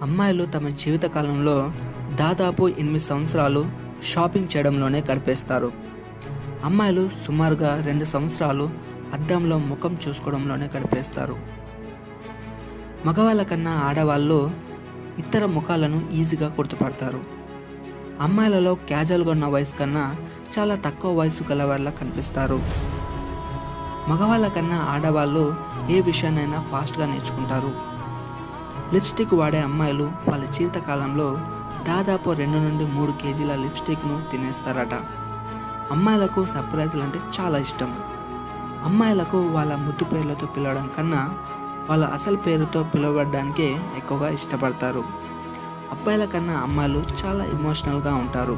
అమ్మాయిలు తమ జీవితకాలంలో దాదాపు 8 సంవత్సరాలు షాపింగ్ చేయడంలోనే గడిపేస్తారు. అమ్మాయిలు సుమారుగా 2 సంవత్సరాలు అద్దంలో ముఖం చూసుకోవడంలోనే గడిపేస్తారు. మగవాళ్ళ కన్నా ఆడవాళ్ళు ఇతర ముఖాలను ఈజీగా గుర్తుపడతారు. అమ్మాయిలలో క్యాజువల్గా ఉన్న వయసు కన్నా చాలా తక్కువ వయసు గల వాళ్ళ కనిపిస్తారు. మగవాళ్ళ కన్నా ఆడవాళ్ళు ఏ విషయాన్నైనా ఫాస్ట్గా నేర్చుకుంటారు. లిప్స్టిక్ వాడే అమ్మాయిలు వాళ్ళ జీవితకాలంలో దాదాపు 2 నుండి 3 కేజీల లిప్స్టిక్ను తినేస్తారట. అమ్మాయిలకు సర్ప్రైజులు అంటే చాలా ఇష్టం. అమ్మాయిలకు వాళ్ళ ముద్దు పేర్లతో పిలవడం కన్నా వాళ్ళ అసలు పేరుతో పిలువబడడానికే ఎక్కువగా ఇష్టపడతారు. అబ్బాయిల కన్నా అమ్మాయిలు చాలా ఎమోషనల్గా ఉంటారు.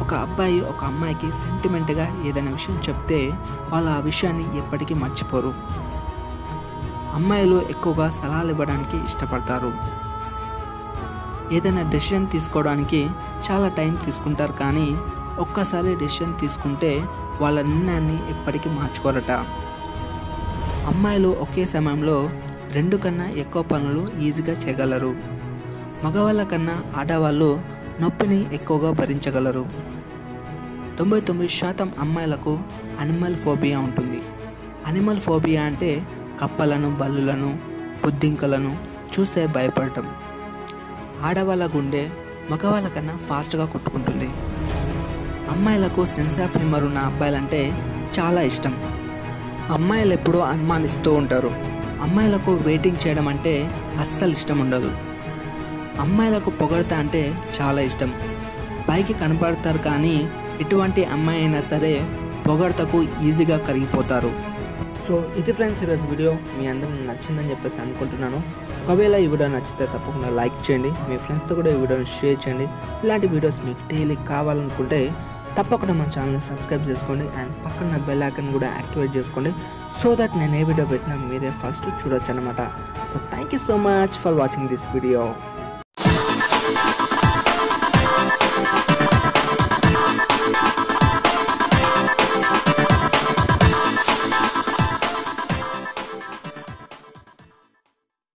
ఒక అబ్బాయి ఒక అమ్మాయికి సెంటిమెంట్గా ఏదైనా విషయం చెప్తే వాళ్ళు ఆ విషయాన్ని ఎప్పటికీ మర్చిపోరు. అమ్మాయిలు ఎక్కువగా సలహాలు ఇవ్వడానికి ఇష్టపడతారు. ఏదైనా డెసిషన్ తీసుకోవడానికి చాలా టైం తీసుకుంటారు, కానీ ఒక్కసారి డెసిషన్ తీసుకుంటే వాళ్ళ నిర్ణయాన్ని ఎప్పటికీ మార్చుకోరట. అమ్మాయిలు ఒకే సమయంలో 2 కన్నా ఎక్కువ పనులు ఈజీగా చేయగలరు. మగవాళ్ళ కన్నా ఆడవాళ్ళు నొప్పిని ఎక్కువగా భరించగలరు. 99% అమ్మాయిలకు అనిమల్ ఫోబియా ఉంటుంది. అనిమల్ ఫోబియా అంటే కప్పలను, బల్లులను, బొద్దింకలను చూస్తే భయపడటం. ఆడవాళ్ళ గుండె మగవాళ్ళ కన్నా ఫాస్ట్గా కొట్టుకుంటుంది. అమ్మాయిలకు సెన్స్ ఆఫ్ హ్యూమర్ ఉన్న అబ్బాయిలంటే చాలా ఇష్టం. అమ్మాయిలు ఎప్పుడూ అనుమానిస్తూ ఉంటారు. అమ్మాయిలకు వెయిటింగ్ చేయడం అంటే అస్సలు ఇష్టం ఉండదు. అమ్మాయిలకు పొగడతా అంటే చాలా ఇష్టం. పైకి కనపడతారు, కానీ ఎటువంటి అమ్మాయి అయినా సరే పొగడతకు ఈజీగా కరిగిపోతారు. సో ఇది ఫ్రెండ్స్ ఈరోజు వీడియో. మీ అందరికీ నచ్చిందని చెప్పేసి అనుకుంటున్నాను. ఒకవేళ ఈ వీడియో నచ్చితే తప్పకుండా లైక్ చేయండి. మీ ఫ్రెండ్స్తో కూడా ఈ వీడియోని షేర్ చేయండి. ఇలాంటి వీడియోస్ మీకు డైలీ కావాలనుకుంటే తప్పకుండా మన ఛానల్ని సబ్స్క్రైబ్ చేసుకోండి అండ్ పక్కన బెల్ ఐకాన్ కూడా యాక్టివేట్ చేసుకోండి. సో దట్ నేను ఏ వీడియో పెట్టినా మీరే ఫస్ట్ చూడొచ్చు అనమాట. So thank you so much for watching this video.